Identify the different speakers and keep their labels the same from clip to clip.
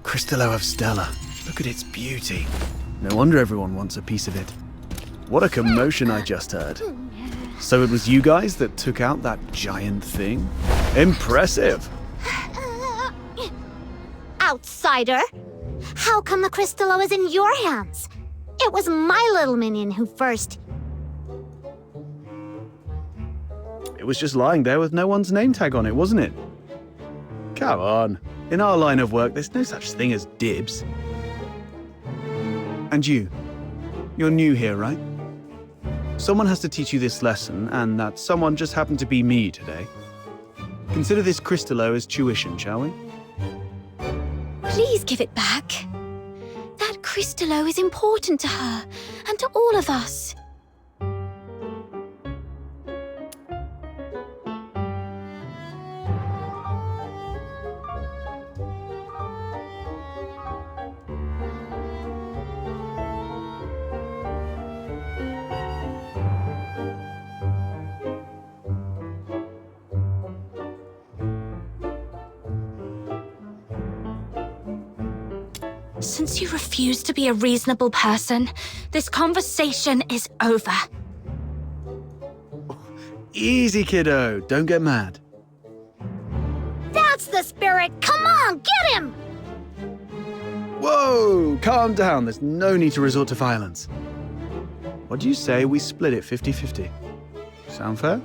Speaker 1: Crystallo of Stella. Look at its beauty. No wonder everyone wants a piece of it. What a commotion I just heard. So it was you guys that took out that giant thing? Impressive!
Speaker 2: Outsider! How come the Crystallo is in your hands? It was my little minion who first...
Speaker 1: It was just lying there with no one's name tag on it, wasn't it? Come on. In our line of work, there's no such thing as dibs. And you're new here, right? Someone has to teach you this lesson, and that someone just happened to be me today. Consider this Crystallo as tuition, shall we?
Speaker 3: Please give it back. That Crystallo is important to her, and to all of us. Since you refuse to be a reasonable person, this conversation is over.
Speaker 1: Easy, kiddo. Don't get mad.
Speaker 2: That's the spirit! Come on, get him!
Speaker 1: Whoa! Calm down. There's no need to resort to violence. What do you say we split it 50-50? Sound fair?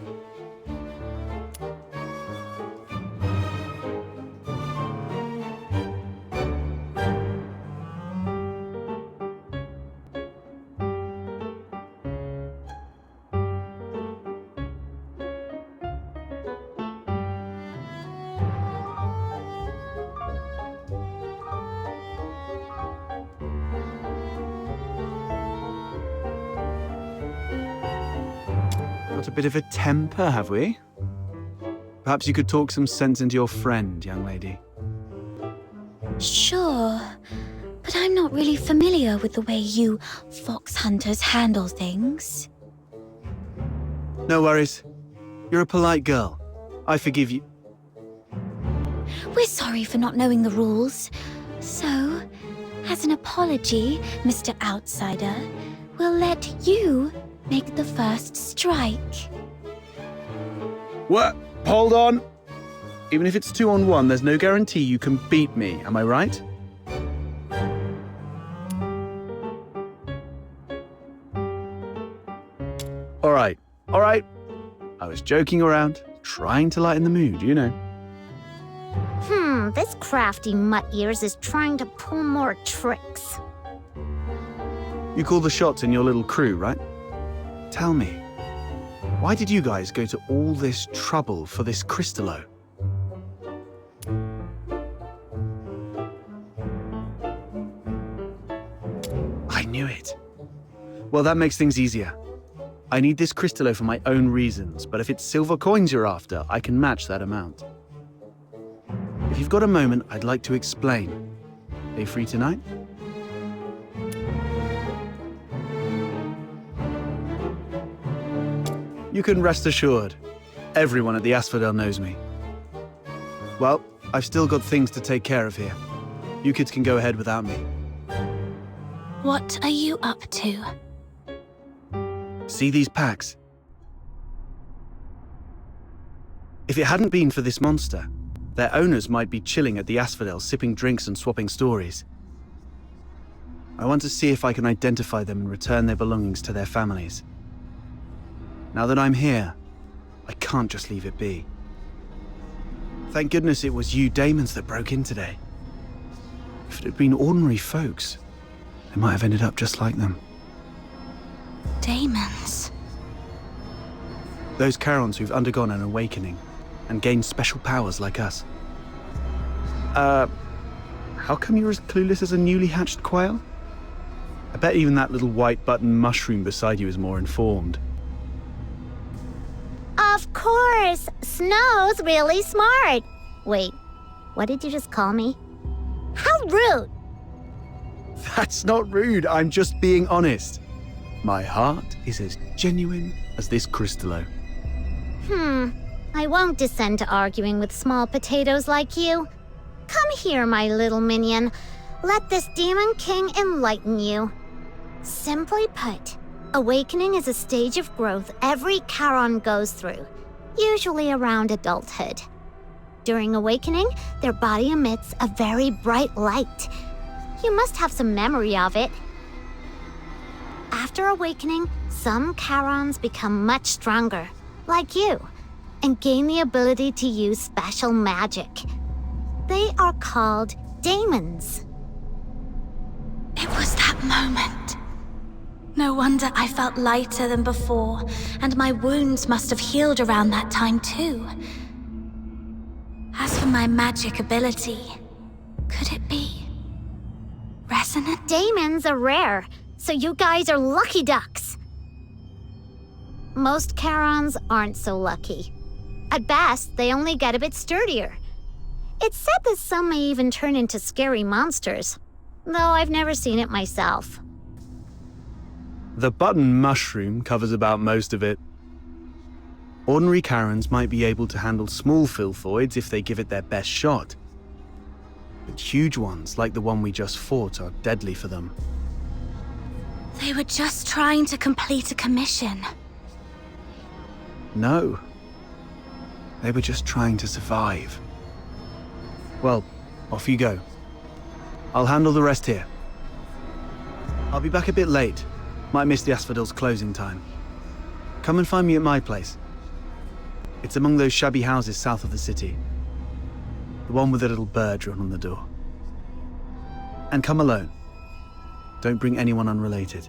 Speaker 1: Got a bit of a temper, have we? Perhaps you could talk some sense into your friend, young lady.
Speaker 3: Sure, but I'm not really familiar with the way you fox hunters handle things.
Speaker 1: No worries. You're a polite girl. I forgive you.
Speaker 3: We're sorry for not knowing the rules. So, as an apology, Mr. Outsider, we'll let you make the first strike.
Speaker 1: What? Hold on. Even if it's 2-on-1, there's no guarantee you can beat me, am I right? All right. I was joking around, trying to lighten the mood, you know.
Speaker 2: This crafty mutt-ears is trying to pull more tricks.
Speaker 1: You call the shots in your little crew, right? Tell me, why did you guys go to all this trouble for this Crystallo? I knew it. Well, that makes things easier. I need this Crystallo for my own reasons, but if it's silver coins you're after, I can match that amount. If you've got a moment, I'd like to explain. Are you free tonight? You can rest assured. Everyone at the Asphodel knows me. Well, I've still got things to take care of here. You kids can go ahead without me.
Speaker 3: What are you up to?
Speaker 1: See these packs? If it hadn't been for this monster, their owners might be chilling at the Asphodel, sipping drinks and swapping stories. I want to see if I can identify them and return their belongings to their families. Now that I'm here, I can't just leave it be. Thank goodness it was you Daemons that broke in today. If it had been ordinary folks, they might have ended up just like them.
Speaker 3: Daemons?
Speaker 1: Those Charons who've undergone an awakening and gained special powers like us. How come you're as clueless as a newly hatched quail? I bet even that little white button mushroom beside you is more informed.
Speaker 2: Of course! Snow's really smart! Wait, what did you just call me? How rude!
Speaker 1: That's not rude, I'm just being honest. My heart is as genuine as this crystallo.
Speaker 2: I won't descend to arguing with small potatoes like you. Come here, my little minion. Let this Demon King enlighten you. Simply put, awakening is a stage of growth every Charon goes through, usually around adulthood. During awakening, their body emits a very bright light. You must have some memory of it. After awakening, some Charons become much stronger, like you, and gain the ability to use special magic. They are called daemons.
Speaker 3: It was that moment. No wonder I felt lighter than before, and my wounds must have healed around that time too. As for my magic ability, could it be resonant?
Speaker 2: Daemons are rare, so you guys are lucky ducks. Most Charons aren't so lucky. At best, they only get a bit sturdier. It's said that some may even turn into scary monsters, though I've never seen it myself.
Speaker 1: The button mushroom covers about most of it. Ordinary Charons might be able to handle small filthoids if they give it their best shot. But huge ones, like the one we just fought, are deadly for them.
Speaker 3: They were just trying to complete a commission.
Speaker 1: No. They were just trying to survive. Well, off you go. I'll handle the rest here. I'll be back a bit late. Might miss the Asphodel's closing time. Come and find me at my place. It's among those shabby houses south of the city. The one with the little bird drawn on the door. And come alone. Don't bring anyone unrelated.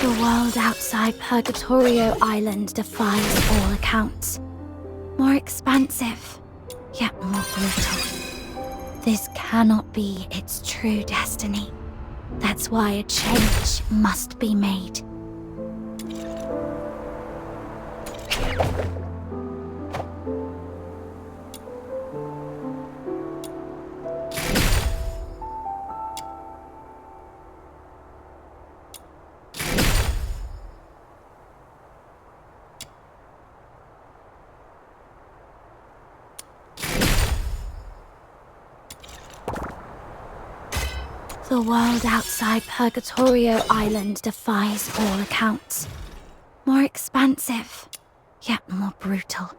Speaker 3: The world outside Purgatorio Island defies all accounts. More expansive, yet more brutal. This cannot be its true destiny. That's why a change must be made. The world outside Purgatorio Island defies all accounts. More expansive, yet more brutal.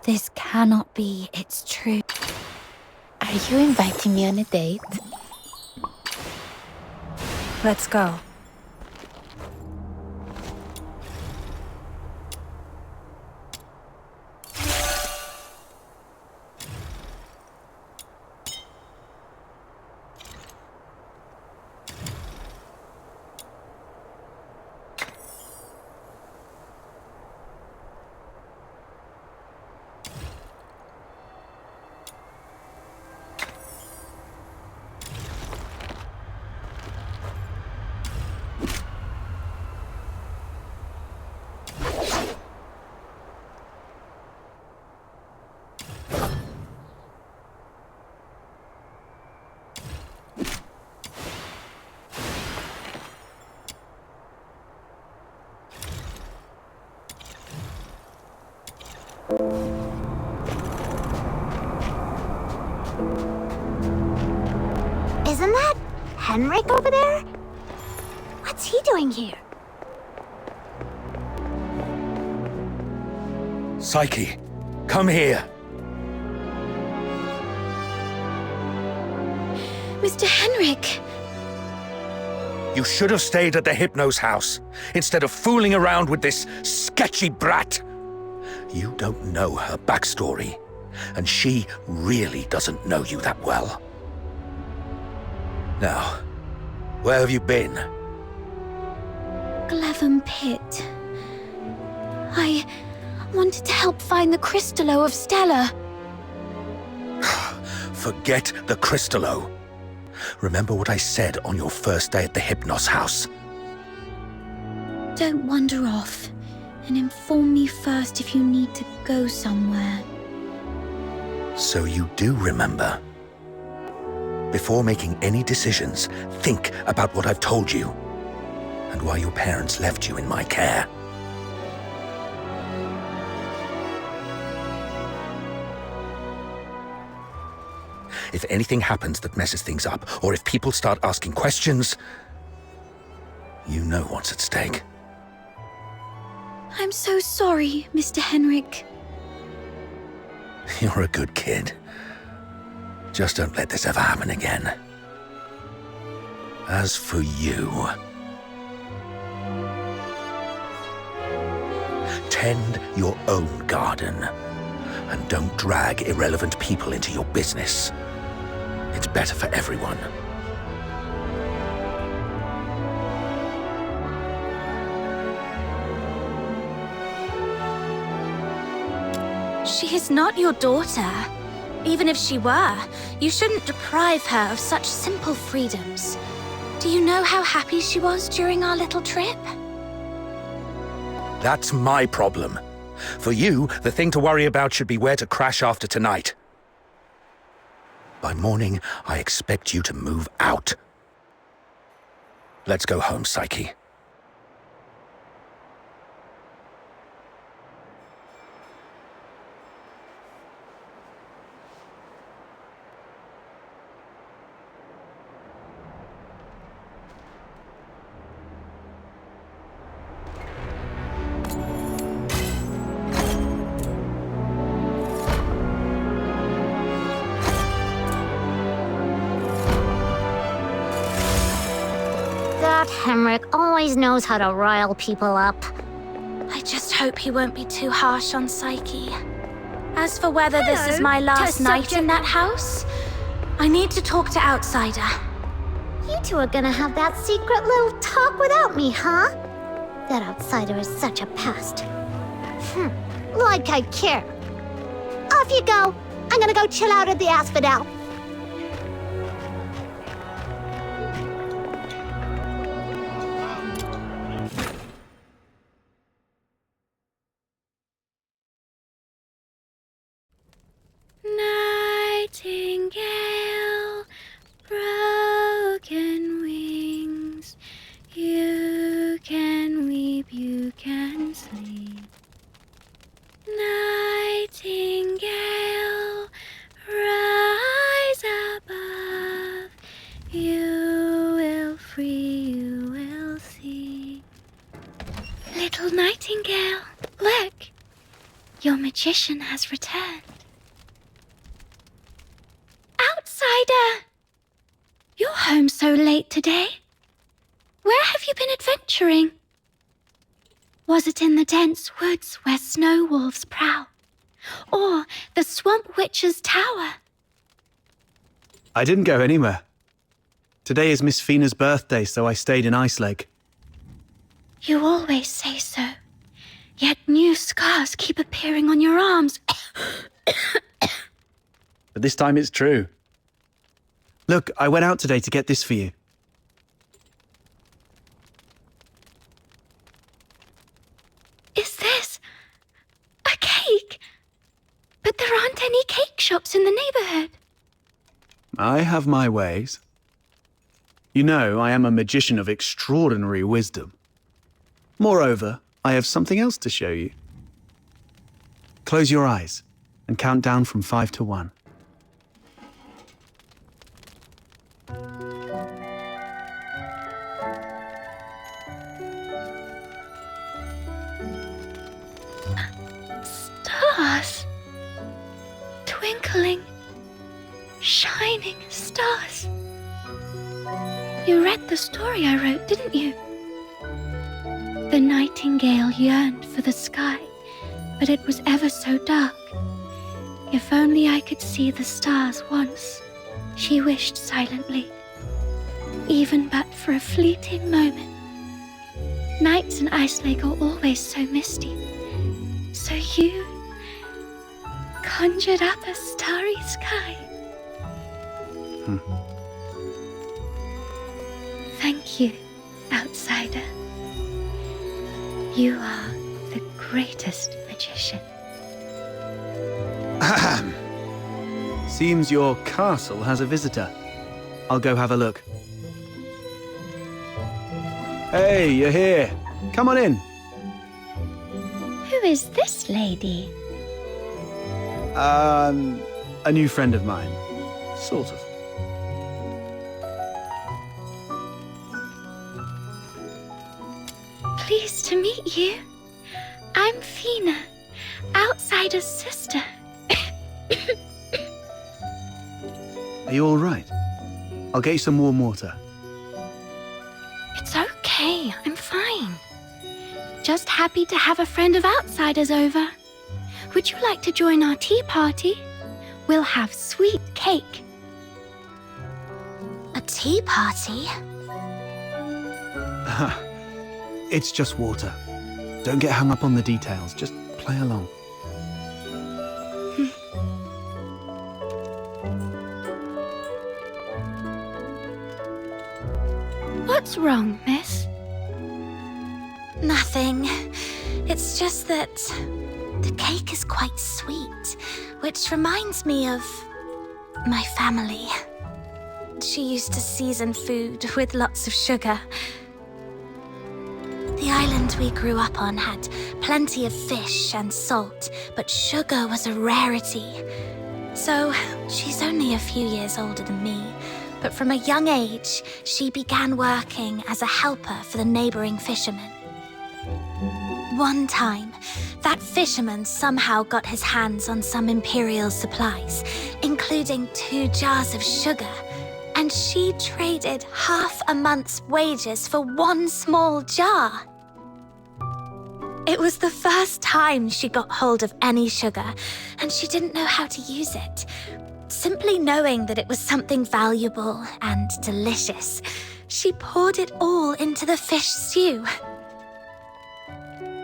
Speaker 3: This cannot be its true...
Speaker 4: Are you inviting me on a date? Let's go.
Speaker 2: Isn't that Henrik over there? What's he doing here?
Speaker 5: Psyche, come here.
Speaker 3: Mr. Henrik!
Speaker 5: You should have stayed at the Hypno's house, instead of fooling around with this sketchy brat. You don't know her backstory, and she really doesn't know you that well. Now, where have you been?
Speaker 3: Glevum Pit. I wanted to help find the Crystallo of Stella.
Speaker 5: Forget the Crystallo. Remember what I said on your first day at the Hypnos house.
Speaker 3: Don't wander off, and inform me first if you need to go somewhere.
Speaker 5: So you do remember. Before making any decisions, think about what I've told you, and why your parents left you in my care. If anything happens that messes things up, or if people start asking questions, you know what's at stake.
Speaker 3: I'm so sorry, Mr. Henrik.
Speaker 5: You're a good kid. Just don't let this ever happen again. As for you, tend your own garden, and don't drag irrelevant people into your business. It's better for everyone.
Speaker 3: She is not your daughter. Even if she were, you shouldn't deprive her of such simple freedoms. Do you know how happy she was during our little trip?
Speaker 5: That's my problem. For you, the thing to worry about should be where to crash after tonight. By morning, I expect you to move out. Let's go home, Psyche.
Speaker 2: That Henrik always knows how to rile people up.
Speaker 3: I just hope he won't be too harsh on Psyche. As for whether this is my last night in that house, I need to talk to Outsider.
Speaker 2: You two are gonna have that secret little talk without me, huh? That Outsider is such a pest. Like I care. Off you go. I'm gonna go chill out at the Asphodel.
Speaker 3: Nightingale, broken wings, you can weep, you can sleep. Nightingale, rise above, you will free, you will see. Little Nightingale, look, your magician has returned. Outsider! You're home so late today. Where have you been adventuring? Was it in the dense woods where snow wolves prowl? Or the swamp witch's tower?
Speaker 1: I didn't go anywhere. Today is Miss Fina's birthday, so I stayed in Ice Lake.
Speaker 3: You always say so. Yet new scars keep appearing on your arms.
Speaker 1: But this time it's true. Look, I went out today to get this for you.
Speaker 3: Is this a cake? But there aren't any cake shops in the neighborhood.
Speaker 1: I have my ways. You know, I am a magician of extraordinary wisdom. Moreover, I have something else to show you. close your eyes and count down from 5 to 1.
Speaker 3: Stars. Twinkling, shining stars. You read the story I wrote, didn't you? The nightingale yearned for the sky, but it was ever so dark. If only I could see the stars once, she wished silently, even but for a fleeting moment. Nights in Ice Lake are always so misty, so you conjured up a starry sky. Thank you, outsider. You are the greatest magician.
Speaker 1: Ahem. Seems your castle has a visitor. I'll go have a look. Hey, you're here. Come on in.
Speaker 3: Who is this lady?
Speaker 1: A new friend of mine. Sort of.
Speaker 3: Pleased to meet you. I'm Fina, outsider's sister.
Speaker 1: Are you all right? I'll get you some warm water.
Speaker 3: It's okay, I'm fine. Just happy to have a friend of outsiders over. Would you like to join our tea party? We'll have sweet cake.
Speaker 2: A tea party?
Speaker 1: It's just water. Don't get hung up on the details. Just play along.
Speaker 3: What's wrong, miss?
Speaker 2: Nothing. It's just that the cake is quite sweet, which reminds me of my family. She used to season food with lots of sugar. The island we grew up on had plenty of fish and salt, but sugar was a rarity. So she's only a few years older than me, but from a young age, she began working as a helper for the neighboring fishermen. One time, that fisherman somehow got his hands on some imperial supplies, including 2 jars of sugar, and she traded half a month's wages for 1 small jar. It was the first time she got hold of any sugar, and she didn't know how to use it. Simply knowing that it was something valuable and delicious, she poured it all into the fish stew.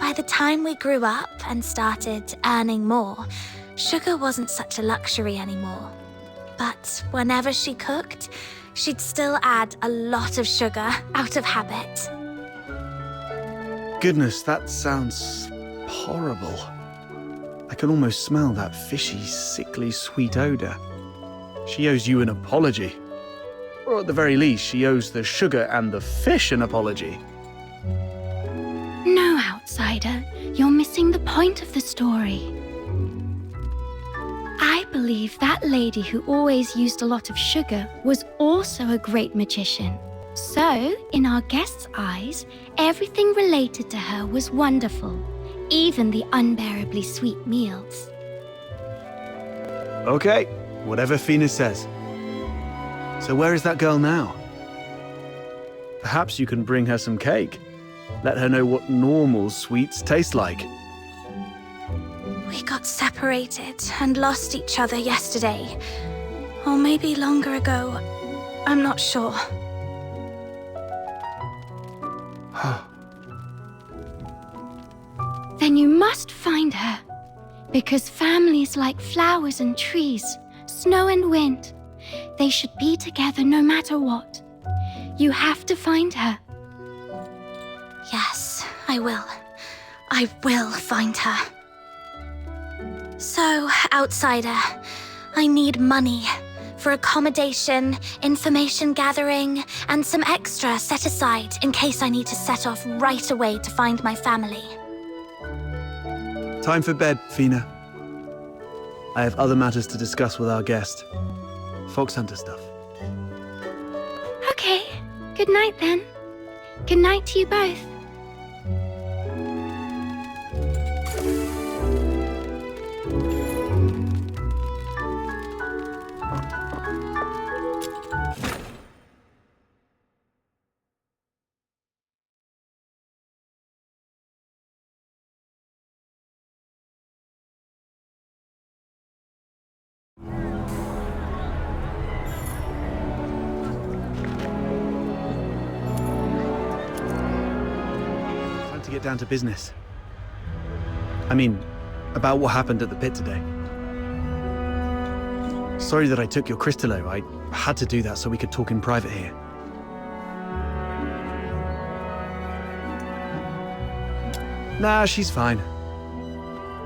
Speaker 2: By the time we grew up and started earning more, sugar wasn't such a luxury anymore. But whenever she cooked, she'd still add a lot of sugar out of habit.
Speaker 1: Goodness, that sounds horrible. I can almost smell that fishy, sickly, sweet odor. She owes you an apology. Or at the very least, she owes the sugar and the fish an apology.
Speaker 3: No, outsider. You're missing the point of the story. I believe that lady who always used a lot of sugar was also a great magician. So, in our guest's eyes, everything related to her was wonderful, even the unbearably sweet meals.
Speaker 1: Okay, whatever Fina says. So where is that girl now? Perhaps you can bring her some cake. Let her know what normal sweets taste like.
Speaker 2: We got separated and lost each other yesterday. Or maybe longer ago. I'm not sure.
Speaker 3: Then you must find her. Because families like flowers and trees, snow and wind, they should be together no matter what. You have to find her.
Speaker 2: Yes, I will. I will find her. So, outsider, I need money for accommodation, information gathering, and some extra set aside in case I need to set off right away to find my family.
Speaker 1: Time for bed, Fina. I have other matters to discuss with our guest. Fox hunter stuff.
Speaker 3: Okay, good night then. Good night to you both.
Speaker 1: Time to get down to business. I mean, about what happened at the pit today. Sorry that I took your Crystallo. I had to do that so we could talk in private here. Nah, she's fine.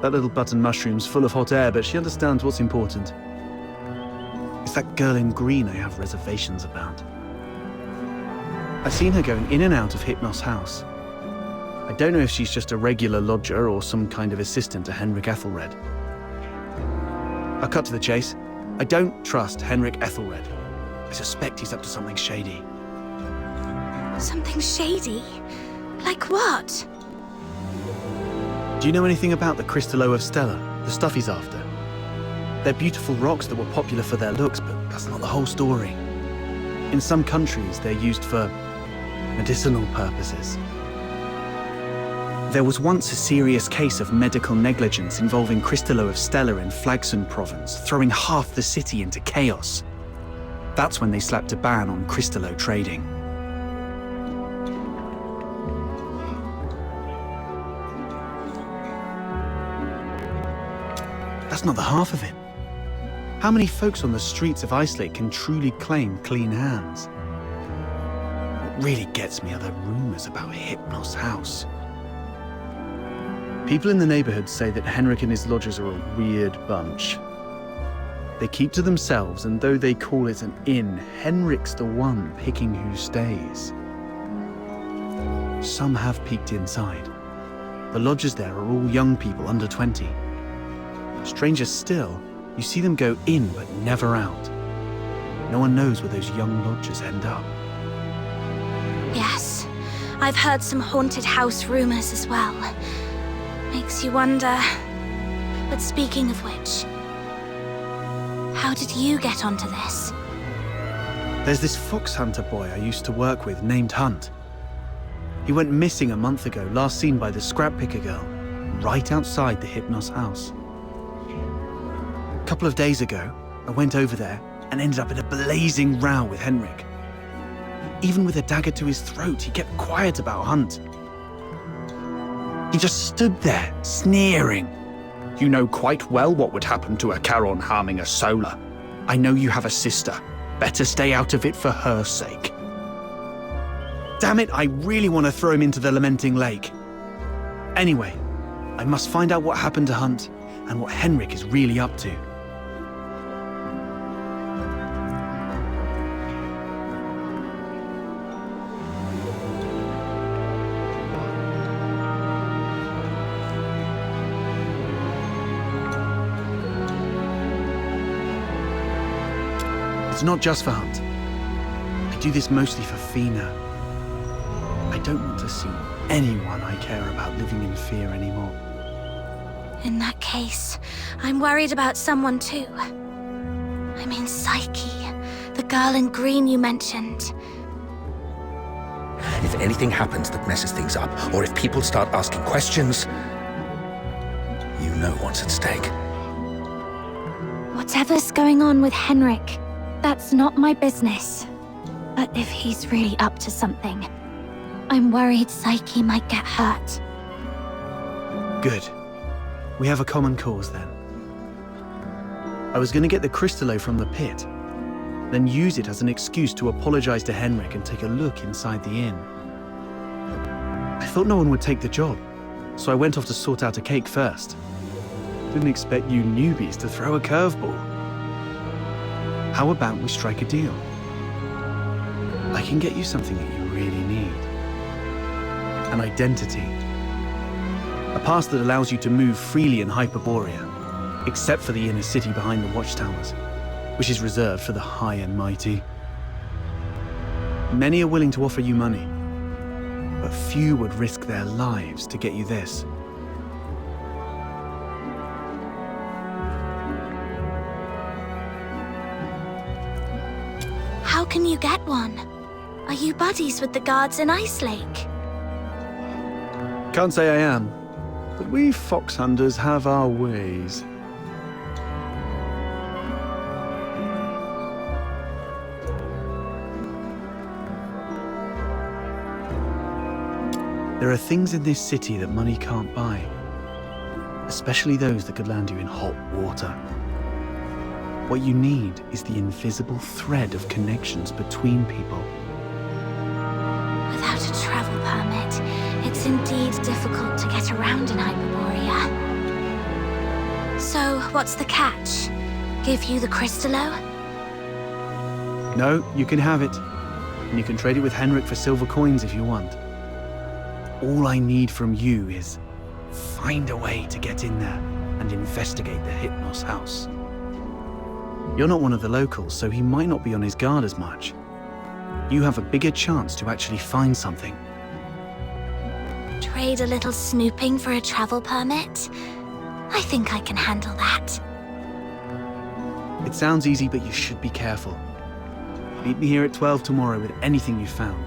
Speaker 1: That little button mushroom's full of hot air, but she understands what's important. It's that girl in green I have reservations about. I've seen her going in and out of Hypnos' house. I don't know if she's just a regular lodger or some kind of assistant to Henrik Ethelred. I'll cut to the chase. I don't trust Henrik Ethelred. I suspect he's up to something shady.
Speaker 3: Something shady? Like what?
Speaker 1: Do you know anything about the Crystallo of Stella, the stuff he's after? They're beautiful rocks that were popular for their looks, but that's not the whole story. In some countries, they're used for medicinal purposes. There was once a serious case of medical negligence involving Crystallo of Stella in Flagson province, throwing half the city into chaos. That's when they slapped a ban on Crystallo trading. That's not the half of it. How many folks on the streets of Islake can truly claim clean hands? What really gets me are the rumors about Hypnos' house. People in the neighborhood say that Henrik and his lodgers are a weird bunch. They keep to themselves, and though they call it an inn, Henrik's the one picking who stays. Some have peeked inside. The lodgers there are all young people under 20. Stranger still, you see them go in but never out. No one knows where those young lodgers end up.
Speaker 3: Yes, I've heard some haunted house rumors as well. Makes you wonder. But speaking of which, how did you get onto this?
Speaker 1: There's this fox hunter boy I used to work with named Hunt. He went missing a month ago, last seen by the scrap picker girl, right outside the Hypnos house. A couple of days ago, I went over there and ended up in a blazing row with Henrik. Even with a dagger to his throat, he kept quiet about Hunt. He just stood there, sneering.
Speaker 5: You know quite well what would happen to a Charon harming a Solar. I know you have a sister. Better stay out of it for her sake.
Speaker 1: Damn it, I really want to throw him into the Lamenting Lake. Anyway, I must find out what happened to Hunt and what Henrik is really up to. It's not just for Hunt. I do this mostly for Fina. I don't want to see anyone I care about living in fear anymore.
Speaker 3: In that case, I'm worried about someone too. I mean Psyche, the girl in green you mentioned.
Speaker 5: If anything happens that messes things up, or if people start asking questions, you know what's at stake.
Speaker 3: Whatever's going on with Henrik, that's not my business. But if he's really up to something, I'm worried Psyche might get hurt.
Speaker 1: Good. We have a common cause then. I was going to get the Crystallo from the pit, then use it as an excuse to apologize to Henrik and take a look inside the inn. I thought no one would take the job, so I went off to sort out a cake first. Didn't expect you newbies to throw a curveball. How about we strike a deal? I can get you something that you really need. An identity. A pass that allows you to move freely in Hyperborea. except for the inner city behind the watchtowers, which is reserved for the high and mighty. Many are willing to offer you money, but few would risk their lives to get you this.
Speaker 3: How can you get one? Are you buddies with the guards in Ice Lake?
Speaker 1: Can't say I am, but we fox hunters have our ways. There are things in this city that money can't buy, especially those that could land you in hot water. What you need is the invisible thread of connections between people.
Speaker 3: Without a travel permit, it's indeed difficult to get around in Hyperborea. So, what's the catch? Give you the Crystallo?
Speaker 1: No, you can have it, and you can trade it with Henrik for silver coins if you want. All I need from you is find a way to get in there and investigate the Hypnos house. You're not one of the locals, so he might not be on his guard as much. You have a bigger chance to actually find something.
Speaker 3: Trade a little snooping for a travel permit? I think I can handle that.
Speaker 1: It sounds easy, but you should be careful. Meet me here at 12 tomorrow with anything you've found.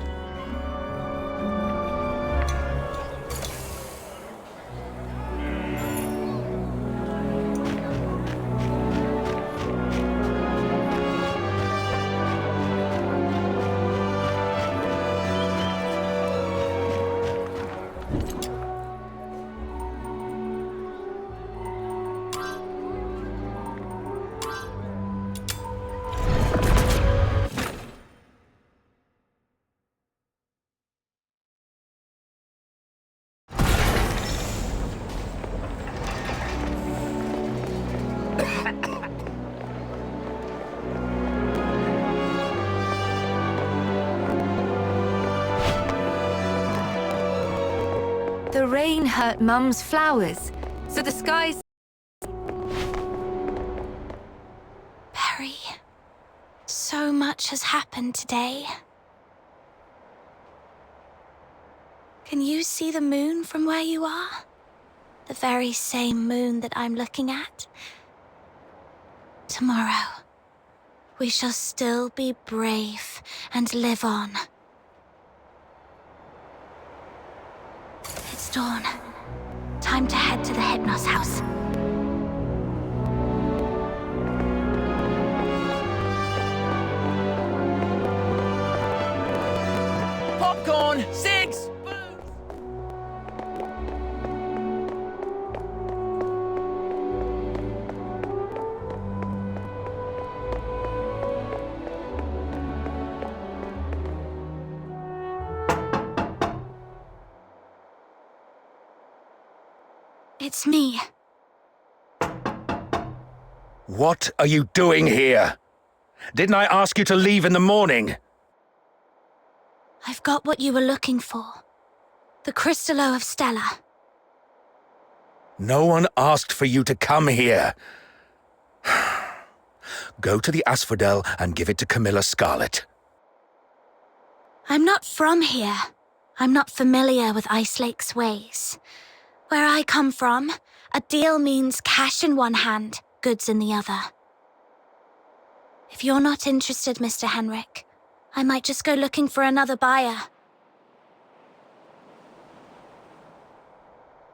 Speaker 4: The rain hurt Mum's flowers, so the skies...
Speaker 3: Perry, so much has happened today. Can you see the moon from where you are? The very same moon that I'm looking at? Tomorrow, we shall still be brave and live on. It's dawn. Time to head to the Hypnos house.
Speaker 6: Popcorn! Cigs!
Speaker 3: It's me.
Speaker 5: What are you doing here? Didn't I ask you to leave in the morning?
Speaker 3: I've got what you were looking for. The Crystallo of Stella.
Speaker 5: No one asked for you to come here. Go to the Asphodel and give it to Camilla Scarlet.
Speaker 3: I'm not from here. I'm not familiar with Ice Lake's ways. Where I come from, a deal means cash in one hand, goods in the other. If you're not interested, Mr. Henrik, I might just go looking for another buyer.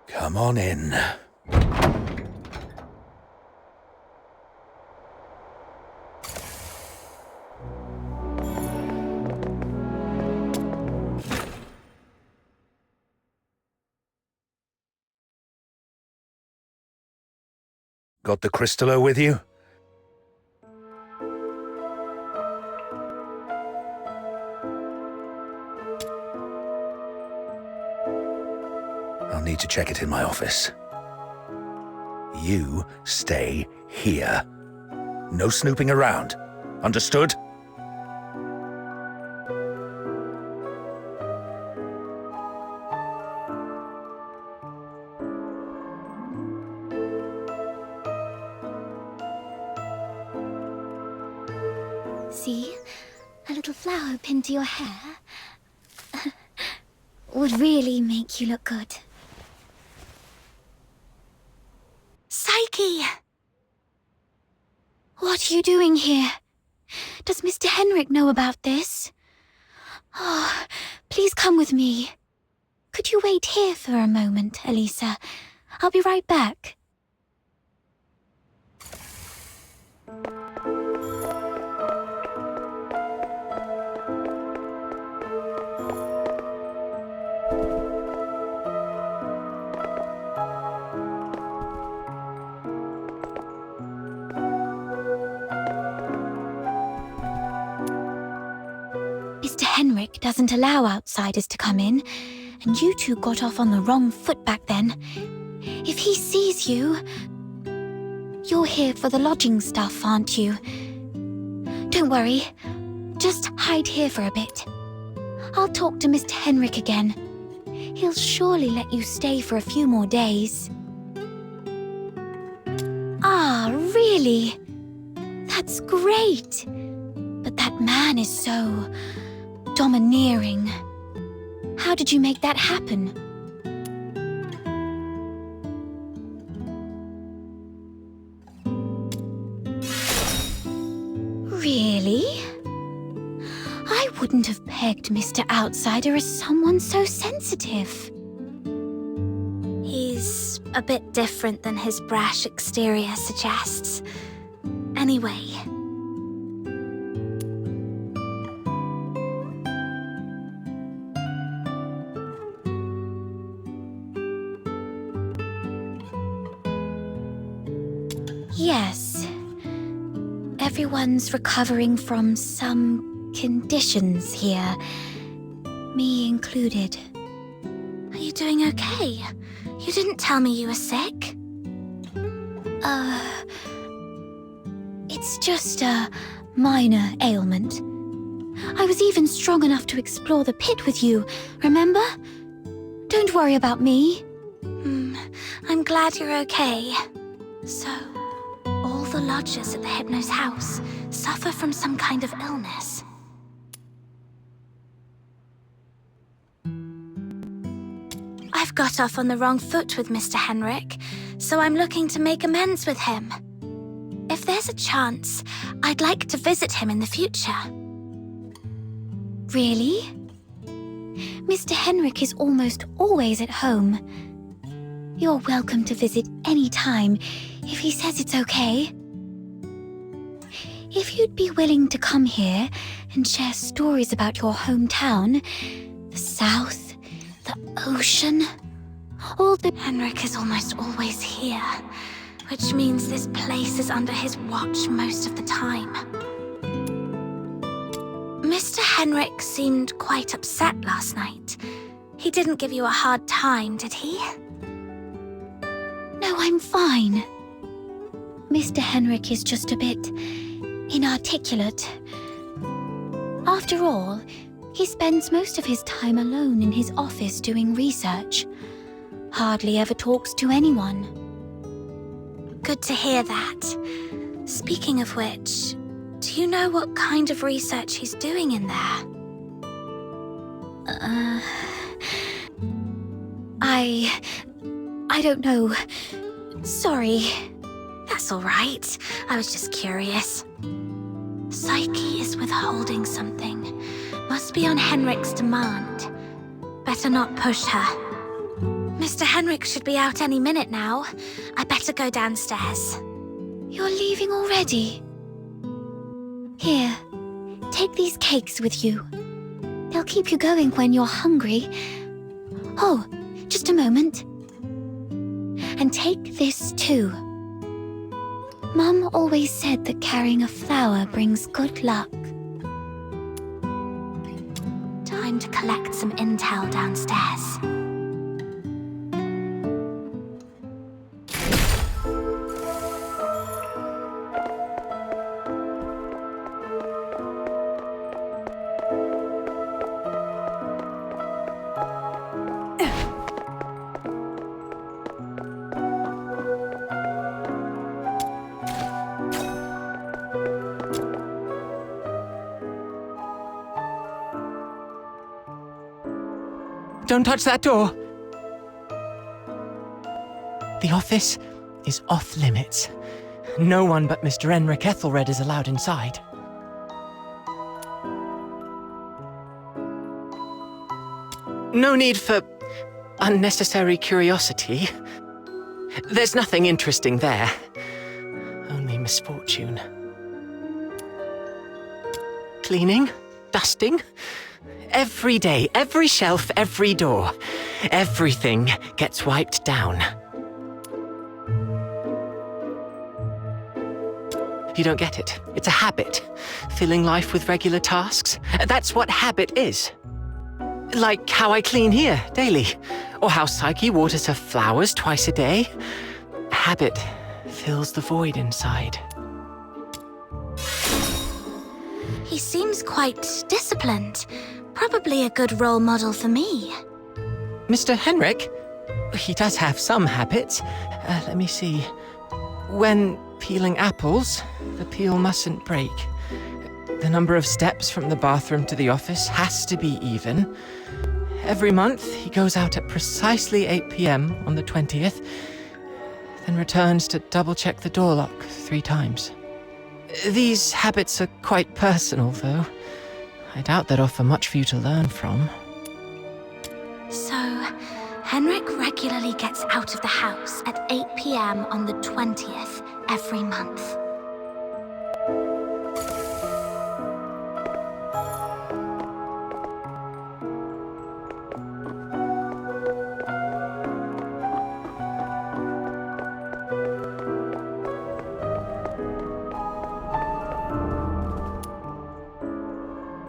Speaker 5: Come on in. Got the Crystallo with you? I'll need to check it in my office. You stay here. No snooping around. Understood?
Speaker 3: see, a little flower pinned to your hair would really make you look good. Psyche! What are you doing here? Does Mr. Henrik know about this? Oh, please come with me. Could you wait here for a moment, Elisa? I'll be right back. Mr. Henrik doesn't allow outsiders to come in, and you two got off on the wrong foot back then. If he sees you... You're here for the lodging stuff, aren't you? Don't worry. Just hide here for a bit. I'll talk to Mr. Henrik again. He'll surely let you stay for a few more days. Ah, really? That's great. But that man is so... domineering. How did you make that happen? Really? I wouldn't have pegged Mr. Outsider as someone so sensitive. He's a bit different than his brash exterior suggests. Anyway... Yes. Everyone's recovering from some conditions here. Me included. Are you doing okay? You didn't tell me you were sick. It's just a minor ailment. I was even strong enough to explore the pit with you, remember? Don't worry about me. I'm glad you're okay. So... all the lodgers at the Hypno's house suffer from some kind of illness. I've got off on the wrong foot with Mr. Henrik, so I'm looking to make amends with him. If there's a chance, I'd like to visit him in the future. Really? Mr. Henrik is almost always at home. You're welcome to visit any time, if he says it's okay. If you'd be willing to come here and share stories about your hometown, the South, the ocean, all the... Henrik is almost always here, which means this place is under his watch most of the time. Mr. Henrik seemed quite upset last night. He didn't give you a hard time, did he? No, I'm fine. Mr. Henrik is just a bit inarticulate. After all, he spends most of his time alone in his office doing research. Hardly ever talks to anyone. Good to hear that. Speaking of which, do you know what kind of research he's doing in there? I don't know. Sorry. That's all right. I was just curious. Psyche is withholding something. Must be on Henrik's demand. Better not push her. Mr. Henrik should be out any minute now. I better go downstairs. You're leaving already? Here, take these cakes with you. They'll keep you going when you're hungry. Oh, just a moment. And take this too. Mum always said that carrying a flower brings good luck. Time to collect some intel downstairs.
Speaker 6: Don't touch that door. The office is off limits. No one but Mr. Enric Ethelred is allowed inside. No need for unnecessary curiosity. There's nothing interesting there. Only misfortune. Cleaning, dusting. Every day, every shelf, every door. Everything gets wiped down. You don't get it. It's a habit. Filling life with regular tasks. That's what habit is. Like how I clean here daily. Or how Psyche waters her flowers twice a day. Habit fills the void inside.
Speaker 3: He seems quite disciplined. Probably a good role model for me.
Speaker 6: Mr. Henrik? He does have some habits. Let me see. When peeling apples, the peel mustn't break. The number of steps from the bathroom to the office has to be even. Every month, he goes out at precisely 8 p.m. on the 20th, then returns to double-check the door lock 3 times. These habits are quite personal, though. I doubt they'd offer much for you to learn from.
Speaker 3: So, Henrik regularly gets out of the house at 8 p.m. on the 20th every month.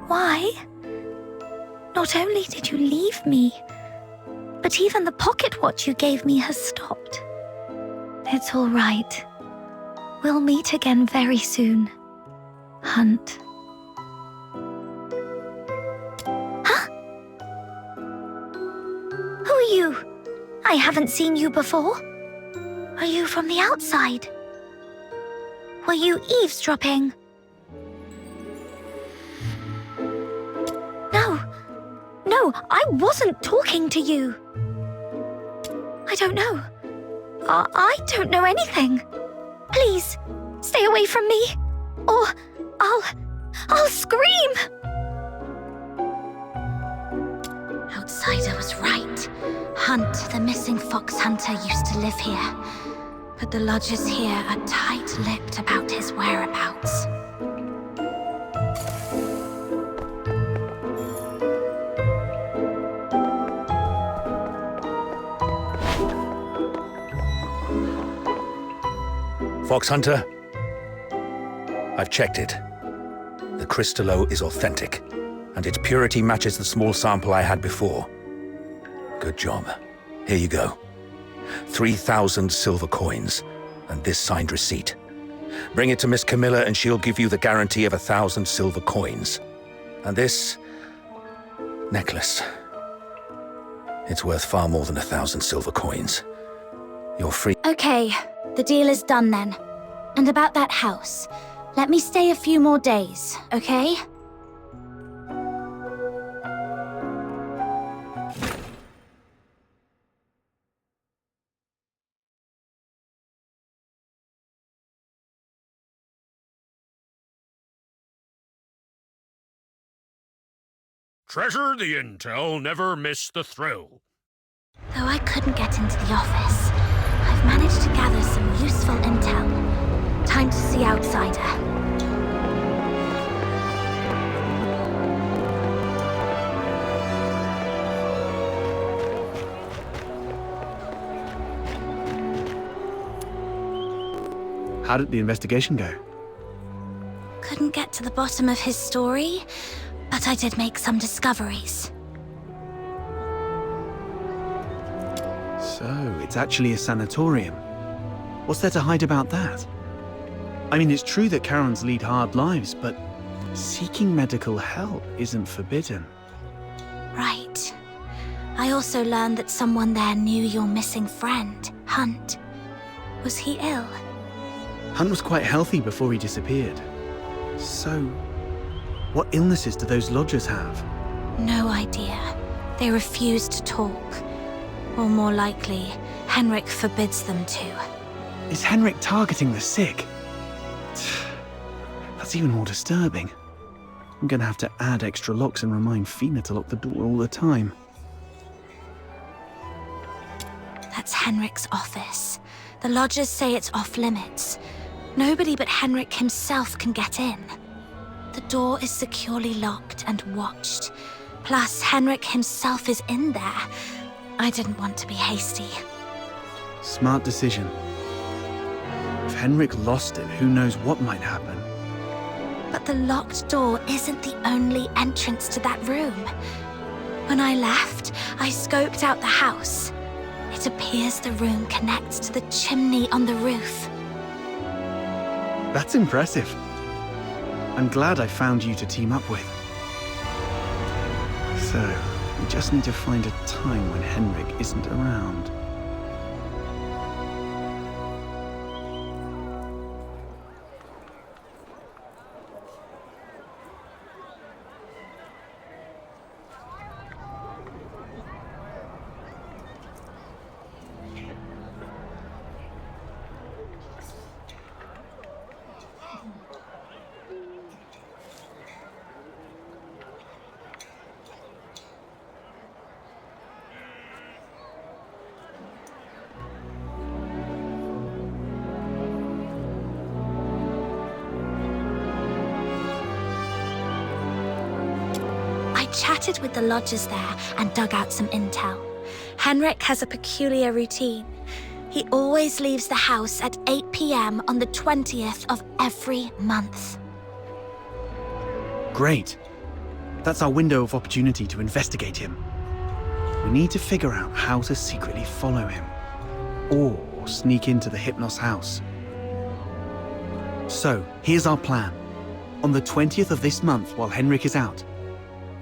Speaker 7: Why? Not only did you leave me, but even the pocket watch you gave me has stopped. It's all right. We'll meet again very soon. Hunt. Huh? Who are you? I haven't seen you before. Are you from the outside? Were you eavesdropping? No, I wasn't talking to you. I don't know. I don't know anything. Please, stay away from me, or I'll scream!
Speaker 3: Outsider was right. Hunt, the missing fox hunter, used to live here. But the lodgers here are tight-lipped about his whereabouts.
Speaker 5: Fox Hunter, I've checked it. The Crystallo is authentic, and its purity matches the small sample I had before. Good job. Here you go. 3,000 silver coins, and this signed receipt. Bring it to Miss Camilla and she'll give you the guarantee of 1,000 silver coins. And this necklace. It's worth far more than 1,000 silver coins. You're free.
Speaker 3: Okay, the deal is done then. And about that house, let me stay a few more days, okay?
Speaker 8: Treasure the intel, never miss the thrill.
Speaker 3: Though I couldn't get into the office, I've managed to gather some useful intel. Time to see Outsider.
Speaker 1: How did the investigation go?
Speaker 3: Couldn't get to the bottom of his story, but I did make some discoveries.
Speaker 1: So, it's actually a sanatorium. What's there to hide about that? I mean, it's true that Karens lead hard lives, but seeking medical help isn't forbidden.
Speaker 3: Right. I also learned that someone there knew your missing friend, Hunt. Was he ill?
Speaker 1: Hunt was quite healthy before he disappeared. So, what illnesses do those lodgers have?
Speaker 3: No idea. They refuse to talk. Or more likely, Henrik forbids them to.
Speaker 1: Is Henrik targeting the sick? That's even more disturbing. I'm gonna have to add extra locks and remind Fina to lock the door all the time.
Speaker 3: That's Henrik's office. The lodgers say it's off limits. Nobody but Henrik himself can get in. The door is securely locked and watched. Plus, Henrik himself is in there. I didn't want to be hasty.
Speaker 1: Smart decision. If Henrik lost it, who knows what might happen.
Speaker 3: But the locked door isn't the only entrance to that room. When I left, I scoped out the house. It appears the room connects to the chimney on the roof.
Speaker 1: That's impressive. I'm glad I found you to team up with. So, we just need to find a time when Henrik isn't around.
Speaker 3: Chatted with the lodgers there and dug out some intel. Henrik has a peculiar routine. He always leaves the house at 8 p.m. on the 20th of every month.
Speaker 1: Great. That's our window of opportunity to investigate him. We need to figure out how to secretly follow him. Or sneak into the Hypnos house. So, here's our plan. On the 20th of this month, while Henrik is out,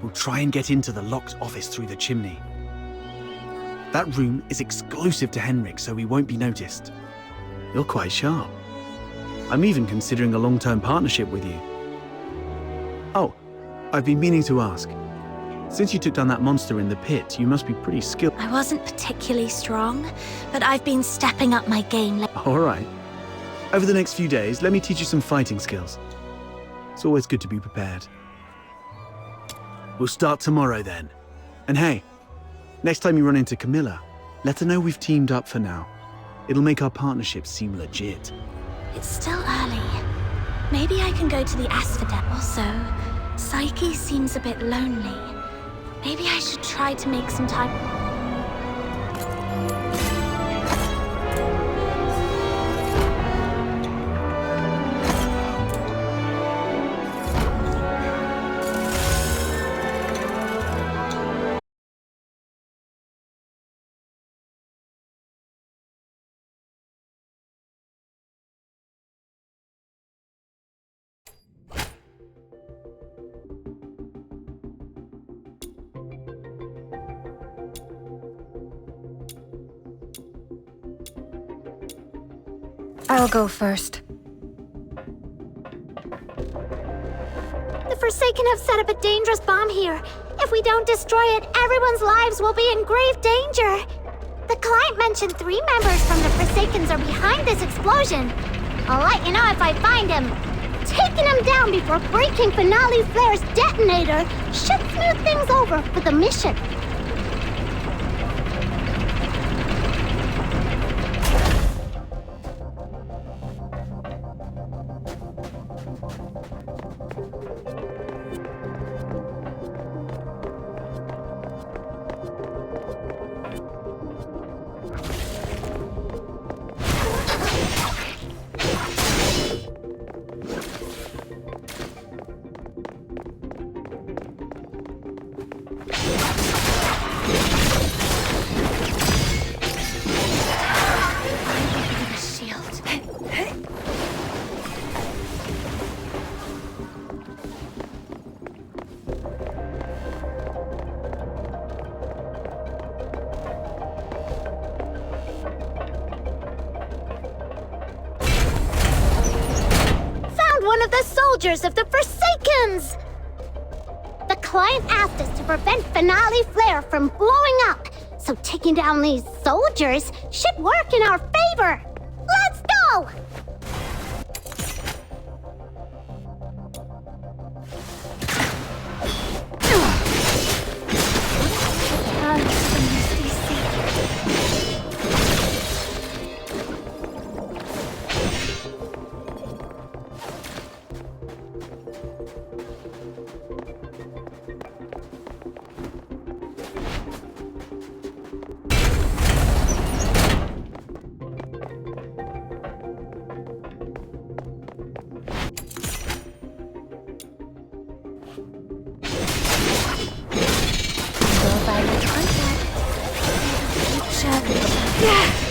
Speaker 1: we'll try and get into the locked office through the chimney. That room is exclusive to Henrik, so we won't be noticed. You're quite sharp. I'm even considering a long-term partnership with you. Oh, I've been meaning to ask. Since you took down that monster in the pit, you must be pretty skilled.
Speaker 3: I wasn't particularly strong, but I've been stepping up my game.
Speaker 1: All right. Over the next few days, let me teach you some fighting skills. It's always good to be prepared. We'll start tomorrow then. And hey, next time you run into Camilla, let her know we've teamed up for now. It'll make our partnership seem legit.
Speaker 3: It's still early. Maybe I can go to the Asphodel. Also, Psyche seems a bit lonely. Maybe I should try to make some time.
Speaker 4: I'll go first.
Speaker 2: The Forsaken have set up a dangerous bomb here. If we don't destroy it, everyone's lives will be in grave danger. The client mentioned 3 members from the Forsakens are behind this explosion. I'll let you know if I find him. Taking him down before breaking Finale Flare's detonator should smooth things over for the mission. One of the soldiers of the Forsakens! The client asked us to prevent Finale Flare from blowing up, so taking down these soldiers should work in our favor. Let's go!
Speaker 3: Yeah.